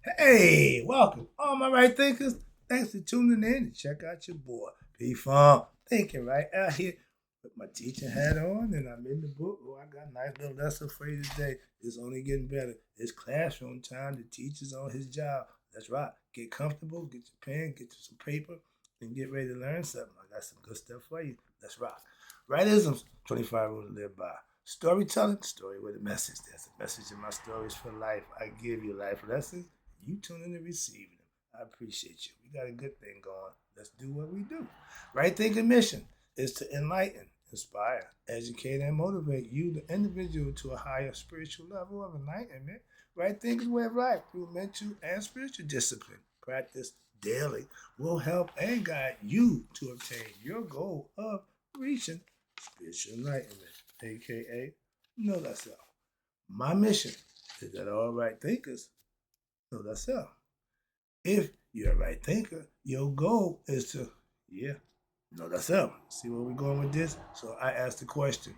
Hey, welcome, all my right thinkers. Thanks for tuning in to check out your boy, P Farm. Thinking right out here with my teaching hat on, and I'm in the book. Oh, I got a nice little lesson for you today. It's only getting better. It's classroom time. The teacher's on his job. That's right. Get comfortable, get your pen, get you some paper, and get ready to learn something. I got some good stuff for you. Let's rock. Rightisms, 25 rules to live by. Storytelling, story with a message. There's a message in my stories for life. I give you life lessons. You tune in and receive them. I appreciate you. We got a good thing going. Let's do what we do. Right thinking mission is to enlighten, inspire, educate, and motivate you, the individual, to a higher spiritual level of enlightenment. Right thinking way of life through mental and spiritual discipline. Practice daily will help and guide you to obtain your goal of reaching spiritual enlightenment, aka know thyself. My mission is that all right thinkers know thyself. If you're a right thinker, your goal is to, yeah, know thyself. See where we're going with this? So I asked the question,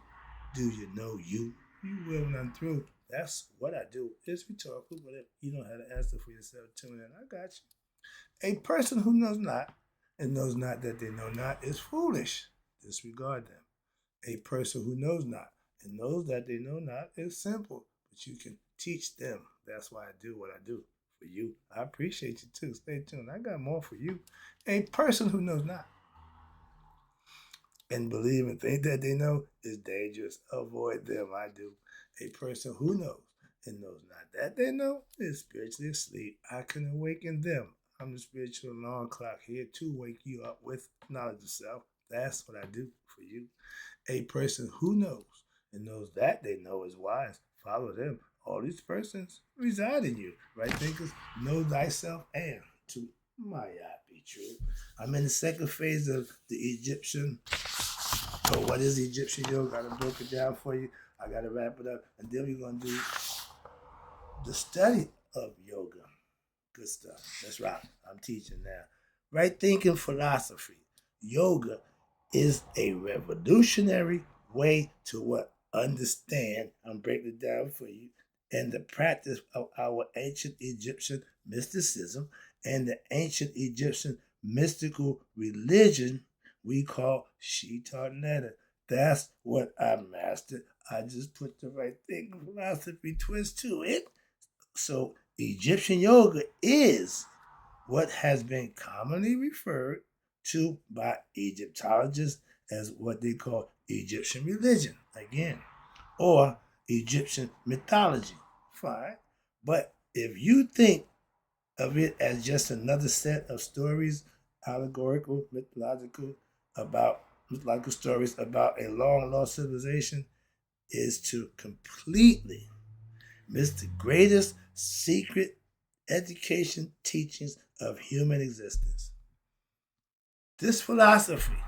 do you know you? You will when I'm through. That's what I do. It's rhetorical, but if you don't have an answer for yourself, tune in. I got you. A person who knows not and knows not that they know not is foolish. Disregard them. A person who knows not and knows that they know not is simple, but you can teach them. That's why I do what I do for you. I appreciate you too. Stay tuned. I got more for you. A person who knows not and believe and think that they know is dangerous. Avoid them. I do. A person who knows and knows not that they know is spiritually asleep. I can awaken them. I'm the spiritual alarm clock here to wake you up with knowledge of self. That's what I do for you. A person who knows and knows that they know is wise. Follow them. All these persons reside in you. Right thinkers, know thyself and to my be true. I'm in the second phase of the Egyptian. So what is Egyptian yoga? I broke it down for you. I gotta wrap it up. And then we're gonna do the study of yoga. Good stuff. That's right. I'm teaching now. Right thinking philosophy. Yoga is a revolutionary way to what? Understand. I'm breaking it down for you. And the practice of our ancient Egyptian mysticism and the ancient Egyptian mystical religion we call Shitar Letter. That's what I mastered. I just put the right thing philosophy twist to it. So Egyptian yoga is what has been commonly referred to by Egyptologists as what they call Egyptian religion, again, or Egyptian mythology. Fine. But if you think of it as just another set of stories, allegorical, mythological stories about a long lost civilization, is to completely miss the greatest secret education teachings of human existence. This philosophy,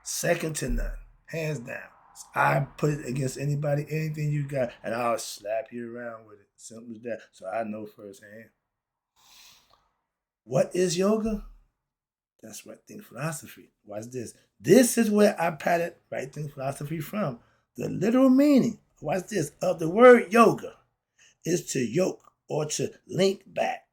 second to none, hands down. I put it against anybody, anything you got, and I'll slap you around with it. Simple as that. So I know firsthand. What is yoga? That's right thing philosophy. Watch this. This is where I patterned right thing philosophy from. The literal meaning, watch this, of the word yoga is to yoke or to link back.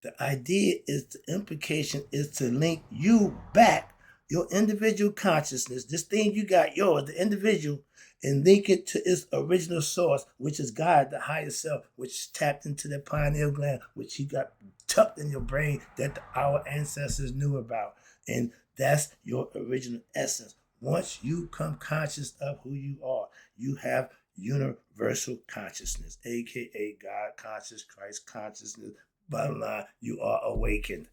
The idea is the implication is to link you back, your individual consciousness, this thing you got, yours, the individual, and link it to its original source, which is God, the higher self, which is tapped into the pineal gland, which He got tucked in your brain that our ancestors knew about. And that's your original essence. Once you come conscious of who you are, you have universal consciousness, aka God conscious, Christ consciousness. Bottom line, you are awakened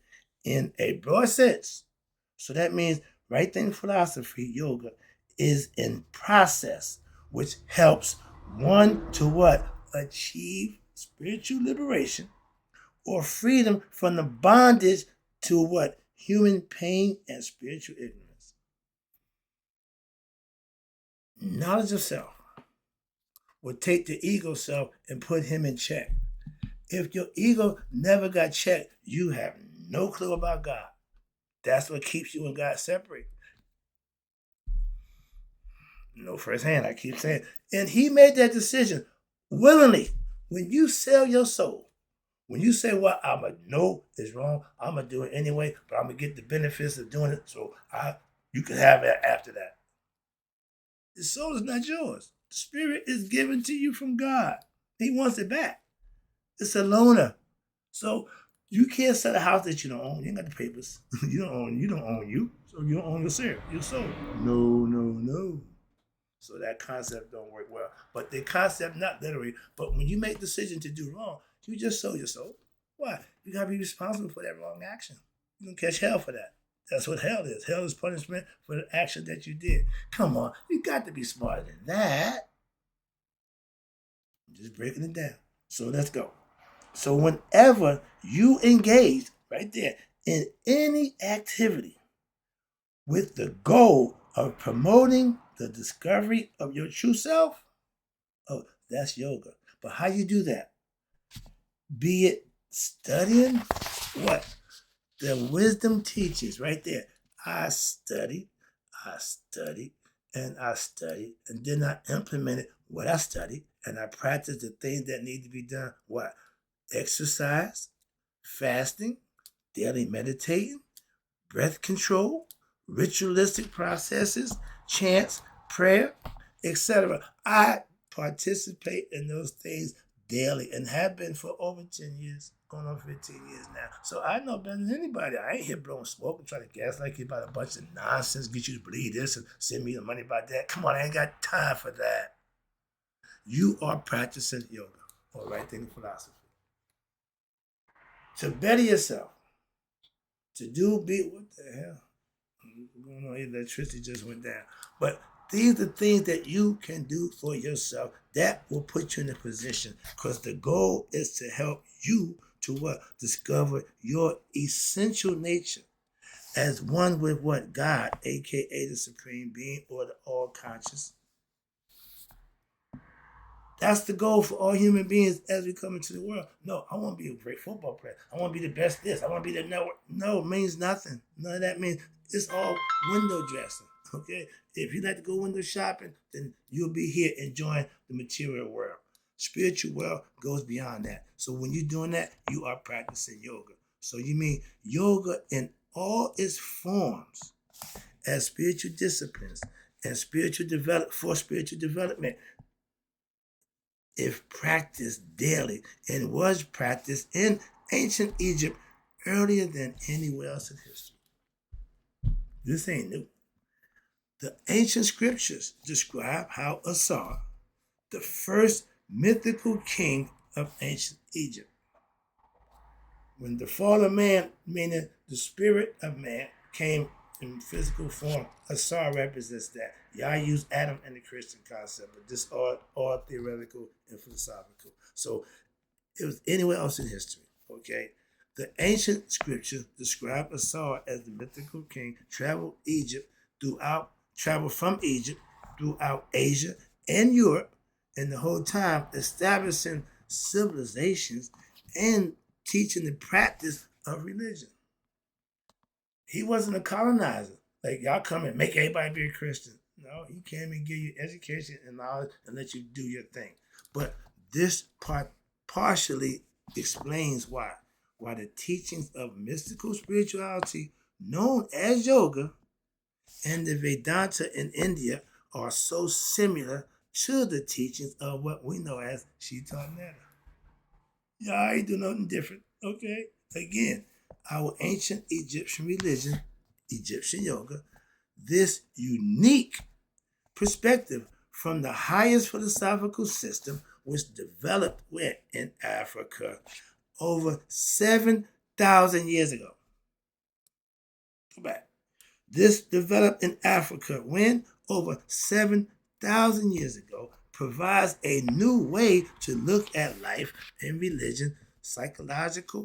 in a broad sense. So that means right thing philosophy, yoga, is in process, which helps one to what? Achieve spiritual liberation or freedom from the bondage to what? Human pain and spiritual ignorance. Knowledge of self will take the ego self and put him in check. If your ego never got checked, you have no clue about God. That's what keeps you and God separate. No firsthand, I keep saying. And He made that decision willingly. When you sell your soul, When you say, well, I'm going to know it's wrong, I'm going to do it anyway, but I'm going to get the benefits of doing it, so you can have it after that. The soul is not yours. The spirit is given to you from God. He wants it back. It's a loaner. So you can't sell a house that you don't own. You ain't got the papers. You don't own you. So you don't own your soul. No. So that concept don't work well. But the concept, not literally, but when you make decision to do wrong, you just sold your soul. Why? You gotta be responsible for that wrong action. You're gonna catch hell for that. That's what hell is. Hell is punishment for the action that you did. Come on, you got to be smarter than that. I'm just breaking it down. So let's go. So whenever you engage right there in any activity with the goal of promoting the discovery of your true self, oh, that's yoga. But how you do that? Be it studying what? The wisdom teaches right there. I studied, and then I implemented what I studied, and I practiced the things that need to be done. What? Exercise, fasting, daily meditating, breath control, ritualistic processes, chants, prayer, etc. I participate in those things daily and have been for over 10 years, going on 15 years now. So I know better than anybody. I ain't here blowing smoke and trying to gaslight you about a bunch of nonsense, get you to believe this and send me the money about that. Come on, I ain't got time for that. You are practicing yoga or right thinking philosophy. To better yourself, what the hell? Going on, electricity just went down. But these are things that you can do for yourself that will put you in a position, because the goal is to help you to what? Discover your essential nature as one with what? God, aka the Supreme Being or the All Conscious. That's the goal for all human beings as we come into the world. No, I want to be a great football player. I want to be the best this. I want to be the network. No, it means nothing. None of that means it's all window dressing. Okay? If you like to go window shopping, then you'll be here enjoying the material world. Spiritual world goes beyond that. So when you're doing that, you are practicing yoga. So you mean yoga in all its forms as spiritual disciplines and spiritual development, if practiced daily, and was practiced in ancient Egypt earlier than anywhere else in history. This ain't new. The ancient scriptures describe how Asar, the first mythical king of ancient Egypt, when the fall of man, meaning the spirit of man, came in physical form, Asar represents that. Yeah, I use Adam in the Christian concept, but this all theoretical and philosophical. So it was anywhere else in history, okay? The ancient scriptures describe Asar as the mythical king, traveled from Egypt throughout Asia and Europe, and the whole time establishing civilizations and teaching the practice of religion. He wasn't a colonizer. Like, y'all come and make everybody be a Christian. No, he came and give you education and knowledge and let you do your thing. But this part partially explains why the teachings of mystical spirituality, known as yoga, and the Vedanta in India are so similar to the teachings of what we know as Shitananda. Y'all ain't do nothing different, okay? Again, our ancient Egyptian religion, Egyptian yoga, this unique perspective from the highest philosophical system was developed where? In Africa over 7,000 years ago. Go back. This developed in Africa when? Over 7,000 years ago, provides a new way to look at life and religion, psychology,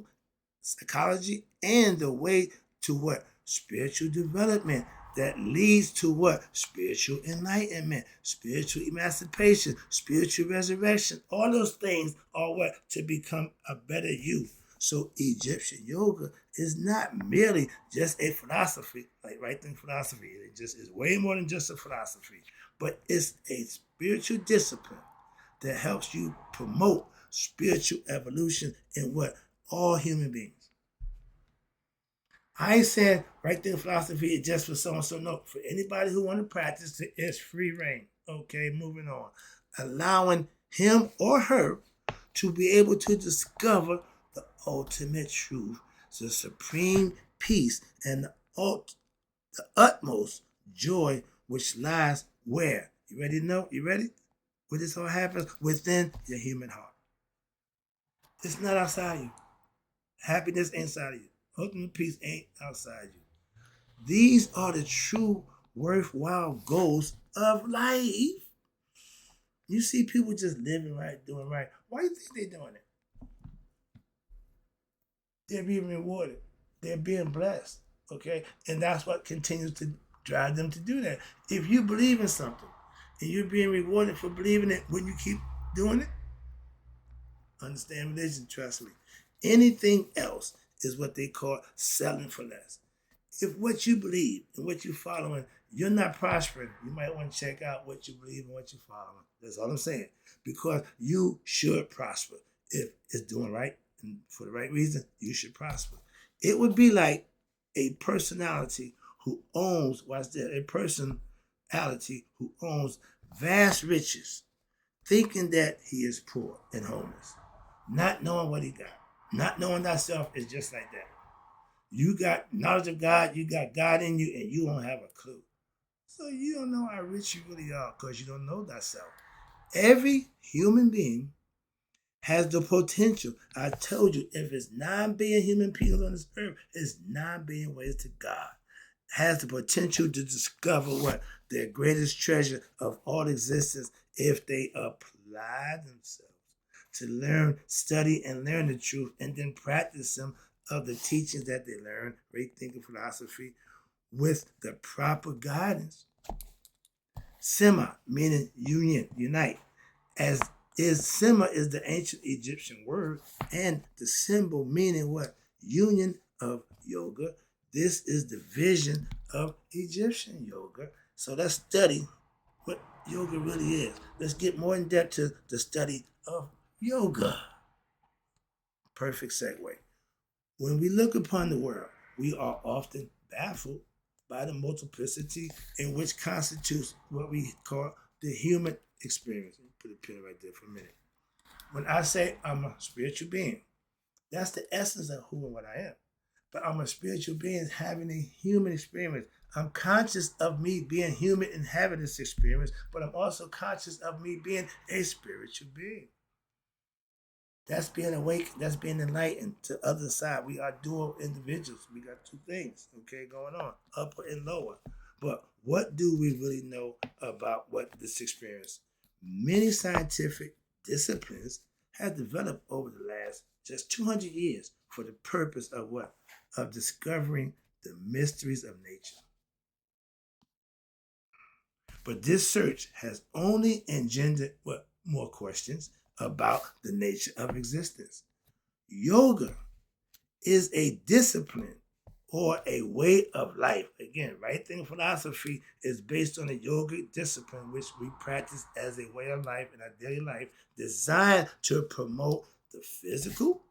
and the way to what? Spiritual development that leads to what? Spiritual enlightenment, spiritual emancipation, spiritual resurrection. All those things are what? To become a better you. So Egyptian yoga is not merely just a philosophy, like right thinking philosophy. It just is way more than just a philosophy, but it's a spiritual discipline that helps you promote spiritual evolution in what? all human beings. I ain't saying right there philosophy is just for so-and-so. No, for anybody who want to practice it, it's free reign. Okay, moving on. Allowing him or her to be able to discover the ultimate truth, the supreme peace, and the utmost joy which lies where? You ready to know? You ready? Where this all happens? Within your human heart. It's not outside of you. Happiness inside of you. Ultimate peace ain't outside you. These are the true worthwhile goals of life. You see people just living right, doing right. Why do you think they're doing it? They're being rewarded. They're being blessed. Okay? And that's what continues to drive them to do that. If you believe in something and you're being rewarded for believing it when you keep doing it, understand religion, trust me. Anything else is what they call selling for less. If what you believe and what you're following, you're not prospering, you might want to check out what you believe and what you're following. That's all I'm saying. Because you should prosper. If it's doing right and for the right reason, you should prosper. It would be like a personality who owns, watch that, a personality who owns vast riches, thinking that he is poor and homeless, not knowing what he got. Not knowing thyself is just like that. You got knowledge of God, you got God in you, and you don't have a clue. So you don't know how rich you really are because you don't know thyself. Every human being has the potential. I told you, if it's 9 billion human beings on this earth, it's 9 billion ways to God. Has the potential to discover what? Their greatest treasure of all existence if they apply themselves to learn, study, and learn the truth, and then practice some of the teachings that they learn, great thinking philosophy, with the proper guidance. Sema, meaning union, unite, as is Sema is the ancient Egyptian word, and the symbol meaning what? Union of yoga. This is the vision of Egyptian yoga. So let's study what yoga really is. Let's get more in depth to the study of yoga. Perfect segue. When we look upon the world, we are often baffled by the multiplicity in which constitutes what we call the human experience. Let me put a pin right there for a minute. When I say I'm a spiritual being, that's the essence of who and what I am. But I'm a spiritual being having a human experience. I'm conscious of me being human and having this experience, but I'm also conscious of me being a spiritual being. That's being awake, that's being enlightened to the other side. We are dual individuals. We got 2 things, okay, going on, upper and lower. But what do we really know about what this experience? Many scientific disciplines have developed over the last just 200 years for the purpose of what? Of discovering the mysteries of nature. But this search has only engendered what? More questions about the nature of existence. Yoga is a discipline or a way of life. Again, right thing philosophy is based on a yogic discipline which we practice as a way of life in our daily life, designed to promote the physical,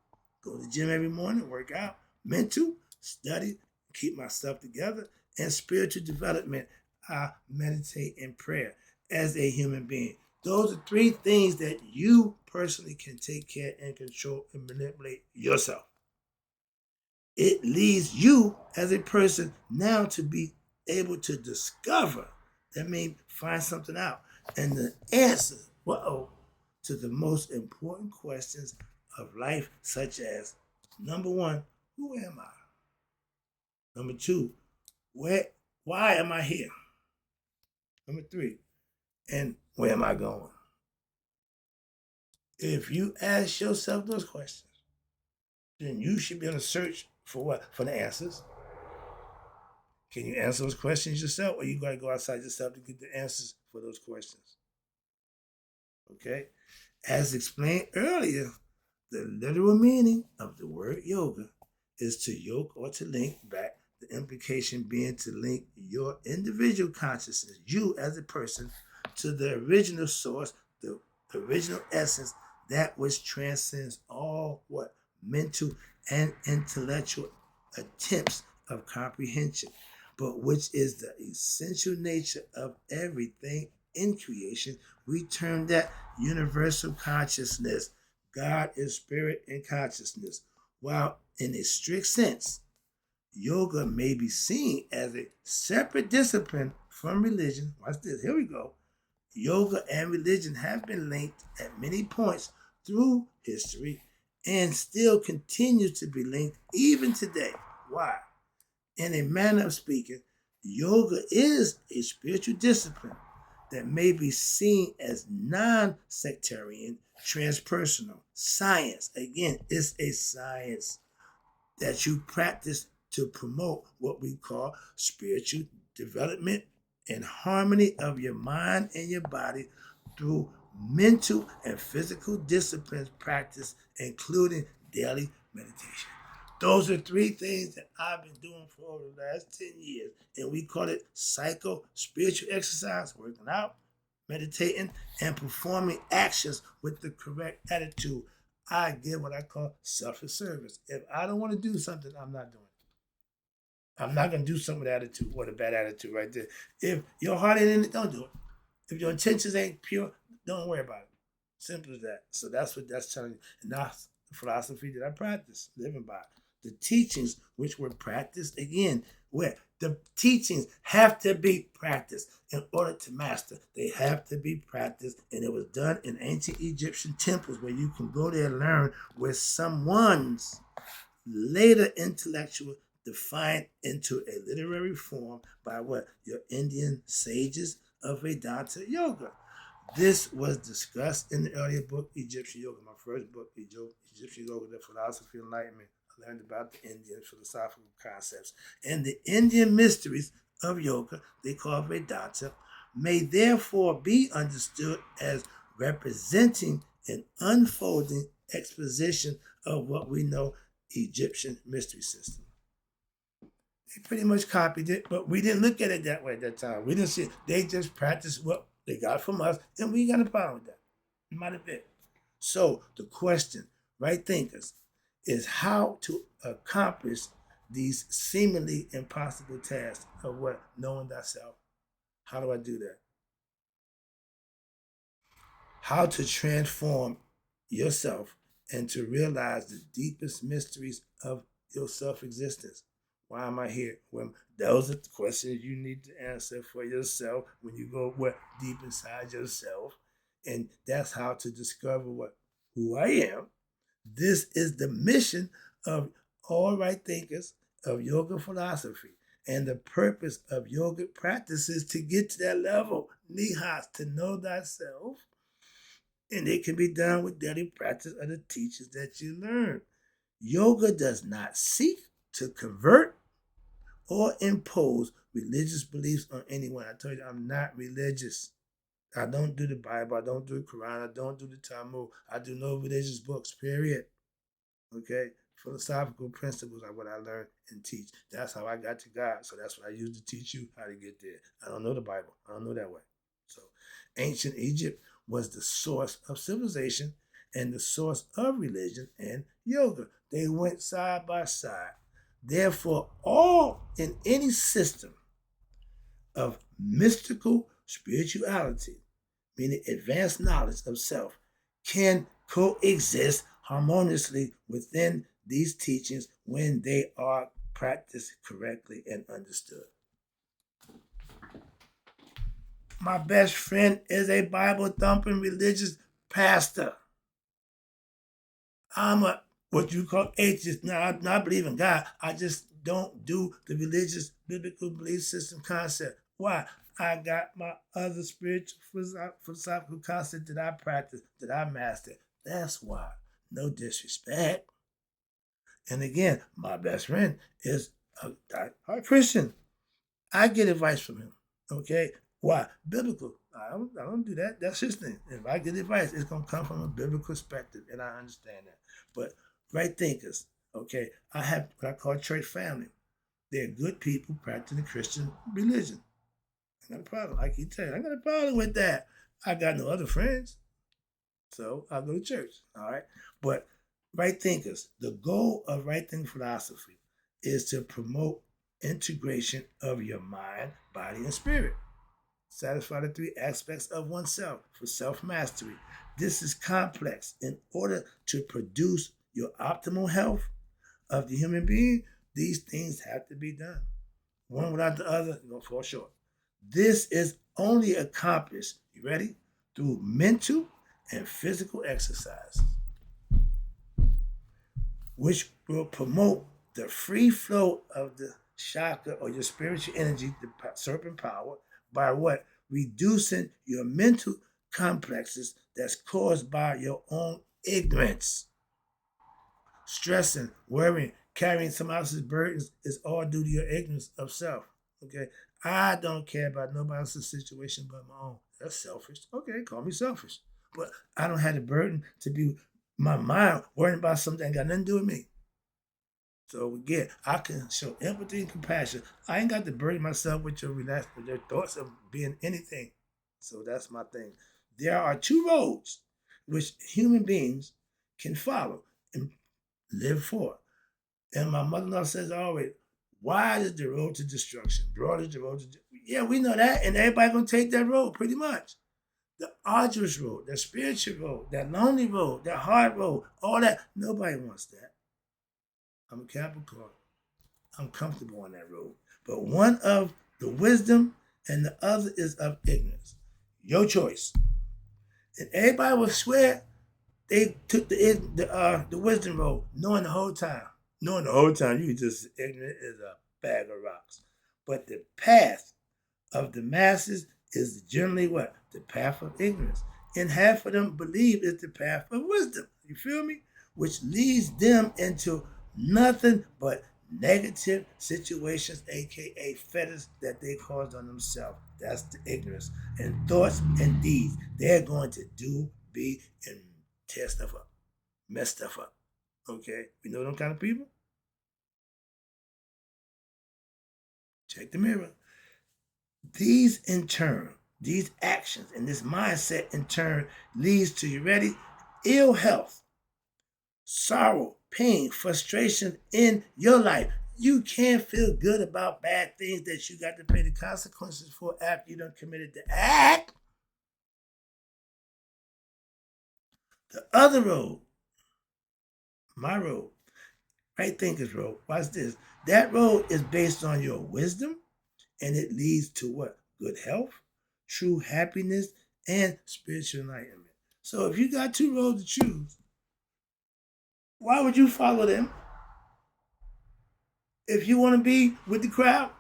go to the gym every morning, work out, mental, study, keep myself together, and spiritual development. I meditate in prayer as a human being. Those are 3 things that you personally can take care and control and manipulate yourself. It leads you as a person now to be able to discover, that means find something out, and the answer, to the most important questions of life, such as, number 1, who am I? Number 2, why am I here? Number 3, and where am I going? If you ask yourself those questions, then you should be on a search for what? For the answers. Can you answer those questions yourself, or you got to go outside yourself to get the answers for those questions? Okay? As explained earlier, the literal meaning of the word yoga is to yoke or to link back, the implication being to link your individual consciousness, you as a person, to the original source, the original essence, that which transcends all what? Mental and intellectual attempts of comprehension, but which is the essential nature of everything in creation. We term that universal consciousness. God is spirit and consciousness. While in a strict sense, yoga may be seen as a separate discipline from religion. Watch this, here we go. Yoga and religion have been linked at many points through history and still continue to be linked even today. Why? In a manner of speaking, yoga is a spiritual discipline that may be seen as non-sectarian, transpersonal science. Again, it's a science that you practice to promote what we call spiritual development and harmony of your mind and your body through mental and physical disciplines practice, including daily meditation. Those are three things that I've been doing for over the last 10 years, and we call it spiritual exercise, working out, meditating, and performing actions with the correct attitude. I give what I call selfish service. If I don't want to do something, I'm not doing it. I'm not going to do something with attitude. What a bad attitude right there. If your heart ain't in it, don't do it. If your intentions ain't pure, don't worry about it. Simple as that. So that's what that's telling you. And that's the philosophy that I practice, living by. The teachings which were practiced, again, where the teachings have to be practiced in order to master. They have to be practiced, and it was done in ancient Egyptian temples where you can go there and learn where someone's later intellectual defined into a literary form by what? Your Indian sages of Vedanta Yoga. This was discussed in the earlier book, Egyptian Yoga, my first book, Egyptian Yoga, The Philosophy of Enlightenment. I learned about the Indian philosophical concepts. And the Indian mysteries of yoga, they call Vedanta, may therefore be understood as representing an unfolding exposition of what we know Egyptian mystery system. They pretty much copied it, but we didn't look at it that way at that time. We didn't see it. They just practiced what they got from us, and we got a problem with that. It might have been. So the question, right thinkers, is how to accomplish these seemingly impossible tasks of what? Knowing thyself. How do I do that? How to transform yourself and to realize the deepest mysteries of your self-existence. Why am I here? Well, those are the questions you need to answer for yourself when you go deep inside yourself. And that's how to discover who I am. This is the mission of all right thinkers of yoga philosophy. And the purpose of yoga practice is to get to that level, nihas, to know thyself. And it can be done with daily practice of the teachings that you learn. Yoga does not seek to convert or impose religious beliefs on anyone. I told you I'm not religious. I don't do the Bible. I don't do the Quran. I don't do the Talmud. I do no religious books, period. Okay? Philosophical principles are what I learn and teach. That's how I got to God. So that's what I use to teach you how to get there. I don't know the Bible. I don't know that way. So ancient Egypt was the source of civilization and the source of religion and yoga. They went side by side. Therefore, all in any system of mystical spirituality, meaning advanced knowledge of self, can coexist harmoniously within these teachings when they are practiced correctly and understood. My best friend is a Bible-thumping religious pastor. I'm a what you call atheist. Now, I believe in God. I just don't do the religious biblical belief system concept. Why? I got my other spiritual philosophical concept that I practice, that I master. That's why. No disrespect. And again, my best friend is a Christian. I get advice from him. Okay? Why? Biblical. I don't do that. That's his thing. If I get advice, it's going to come from a biblical perspective, and I understand that. But right thinkers, okay, I have what I call church family. They're good people practicing Christian religion. I got a problem. I keep telling you, I got a problem with that. I got no other friends. So I go to church. All right. But Right thinkers, the goal of right thinking philosophy is to promote integration of your mind, body, and spirit. Satisfy the three aspects of oneself for self mastery. This is complex. In order to produce your optimal health of the human being, these things have to be done. One without the other, you're going to fall short. This is only accomplished, you ready? Through mental and physical exercises, which will promote the free flow of the chakra or your spiritual energy, the serpent power, by what? Reducing your mental complexes that's caused by your own ignorance. Stressing, worrying, carrying someone else's burdens is all due to your ignorance of self. Okay? I don't care about nobody else's situation but my own. That's selfish. Okay, call me selfish. But I don't have the burden to be my mind worrying about something that got nothing to do with me. So again, I can show empathy and compassion. I ain't got to burden myself with with your thoughts of being anything. So that's my thing. There are two roads which human beings can follow and live for. And my mother-in-law says always, wide is the road to destruction. Broad is the road to yeah, we know that, and everybody gonna take that road pretty much. The arduous road, the spiritual road, that lonely road, that hard road, all that. Nobody wants that. I'm a Capricorn. I'm comfortable on that road. But one of the wisdom and the other is of ignorance. Your choice. And everybody will swear they took the wisdom road, knowing the whole time. Knowing the whole time you just ignorant as a bag of rocks. But the path of the masses is generally what? The path of ignorance. And half of them believe it's the path of wisdom. You feel me? Which leads them into nothing but negative situations, aka fetters that they caused on themselves. That's the ignorance. And thoughts and deeds, they're going to do, be, and tear stuff up, mess stuff up. Okay? We know them kind of people? Check the mirror. These in turn, these actions and this mindset in turn leads to, you ready? Ill health, sorrow, pain, frustration in your life. You can't feel good about bad things that you got to pay the consequences for after you done committed the act. The other road, my road, right thinkers road, watch this. That road is based on your wisdom and it leads to what? Good health, true happiness, and spiritual enlightenment. So if you got two roads to choose, why would you follow them? If you want to be with the crowd,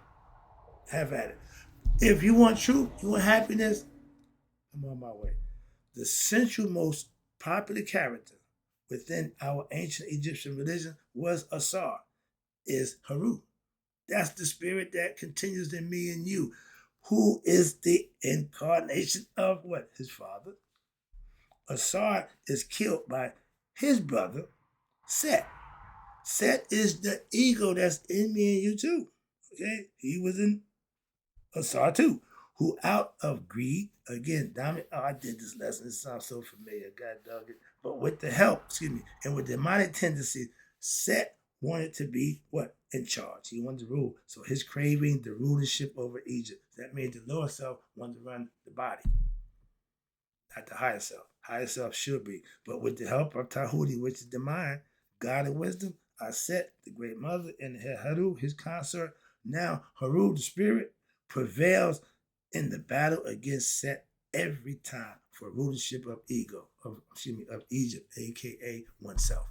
have at it. If you want truth, you want happiness, I'm on my way. The central most popular character within our ancient Egyptian religion was Asar, is Haru. That's the spirit that continues in me and you, who is the incarnation of what? His father. Asar is killed by his brother, Set. Set is the ego that's in me and you too. Okay? He was in Asar too, who out of greed, again, dominant. Oh, I did this lesson. It sounds so familiar. God dog it. But with the help, and with demonic tendencies, Set wanted to be what? In charge. He wanted to rule. So his craving, the rulership over Egypt. That made the lower self want to run the body, not the higher self. Higher self should be. But with the help of Tahuti, which is the mind, God of wisdom, Aset, the great mother, and Haru, his consort, now Haru, the spirit, prevails in the battle against Set every time for rulership of of Egypt, aka oneself.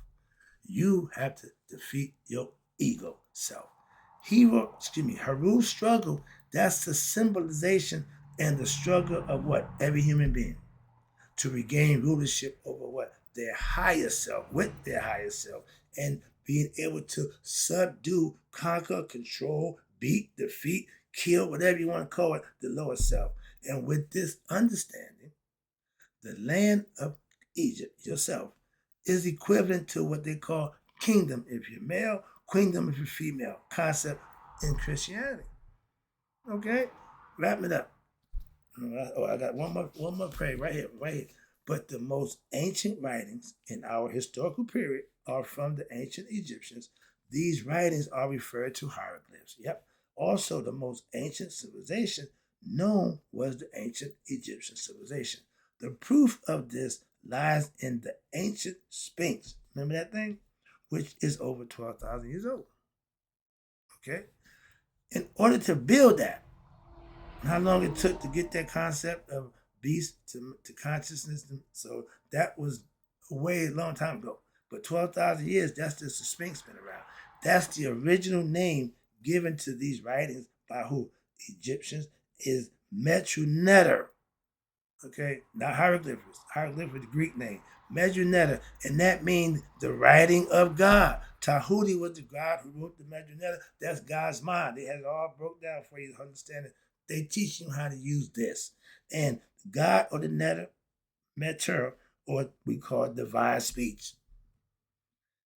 You have to defeat your ego self. Haru's struggle, that's the symbolization and the struggle of what? Every human being. To regain rulership over what? Their higher self, with their higher self, and being able to subdue, conquer, control, beat, defeat, kill, whatever you want to call it, the lower self. And with this understanding, the land of Egypt, yourself, is equivalent to what they call kingdom if you're male, queendom if you're female, concept in Christianity. Okay? Wrap it up. Oh, I got one more prayer right here. But the most ancient writings in our historical period are from the ancient Egyptians. These writings are referred to hieroglyphs. Yep. Also, the most ancient civilization known was the ancient Egyptian civilization. The proof of this lies in the ancient Sphinx. Remember that thing? Which is over 12,000 years old. Okay? In order to build that, how long it took to get that concept of beast to consciousness. So that was a way long time ago. But 12,000 years, that's just the Sphinx been around. That's the original name given to these writings by who? Egyptians is Metroneter. Okay, not hieroglyphics. Hieroglyphics, the Greek name. Metroneter, and that means the writing of God. Tahuti was the God who wrote the Metroneter. That's God's mind. They had it all broke down for you to understand it. They teach you how to use this. And God or the netter, meter, or we call it divine speech.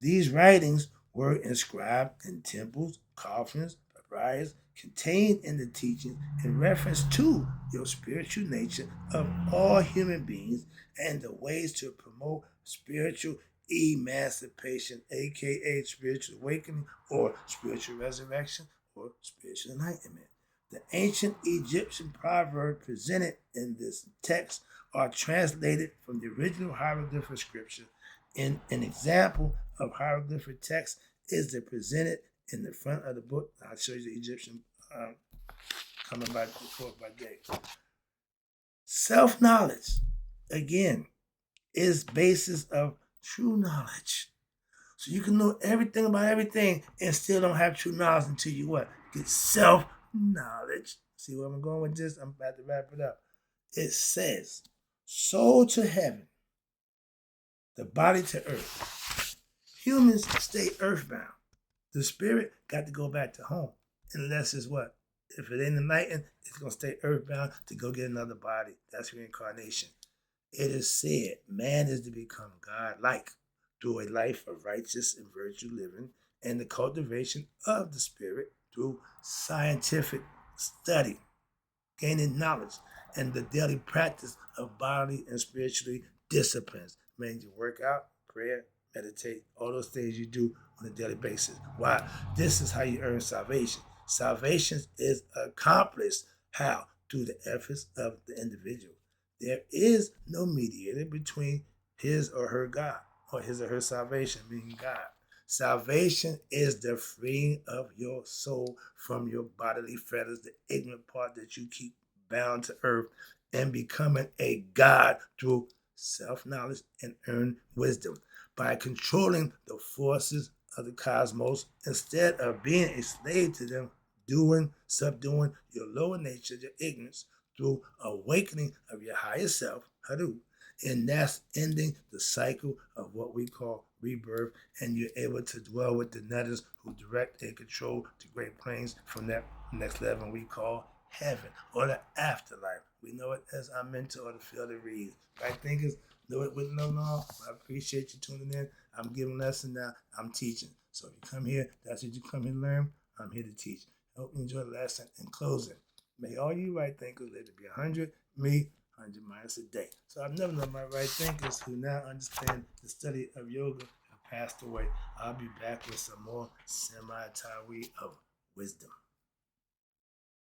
These writings were inscribed in temples, coffins, papyrus, contained in the teachings in reference to your spiritual nature of all human beings and the ways to promote spiritual emancipation, aka spiritual awakening or spiritual resurrection or spiritual enlightenment. The ancient Egyptian proverbs presented in this text are translated from the original hieroglyphic scripture. In an example of hieroglyphic text is presented in the front of the book. I'll show you the Egyptian coming by forth by day. Self-knowledge, again, is basis of true knowledge. So you can know everything about everything and still don't have true knowledge until you what? Get self-knowledge. See where I'm going with this? I'm about to wrap it up. It says, soul to heaven, the body to earth. Humans stay earthbound. The spirit got to go back to home. Unless it's what? If it ain't enlightened, it's going to stay earthbound to go get another body. That's reincarnation. It is said man is to become God-like through a life of righteous and virtue living and the cultivation of the spirit through scientific study, gaining knowledge, and the daily practice of bodily and spiritually disciplines. Means you work out, prayer, meditate, all those things you do on a daily basis. Why? This is how you earn salvation. Salvation is accomplished how? Through the efforts of the individual. There is no mediator between his or her God or his or her salvation, meaning God. Salvation is the freeing of your soul from your bodily fetters, the ignorant part that you keep bound to earth, and becoming a God through self-knowledge and earned wisdom by controlling the forces of the cosmos instead of being a slave to them, subduing your lower nature, your ignorance, through awakening of your higher self, Haru. And that's ending the cycle of what we call rebirth, and you're able to dwell with the netters who direct and control the great planes from that next level we call heaven or the afterlife. We know it as our mentor or the field of reeds. Right thinkers know it with no law. I appreciate you tuning in. I'm giving lessons now. I'm teaching. So if you come here, that's what you come here to learn. I'm here to teach. I hope you enjoy the lesson. In closing, may all you right thinkers live to be 100, me, 100 miles a day. So I've never known my right thinkers who now understand the study of yoga have passed away. I'll be back with some more semi-Tawi of wisdom.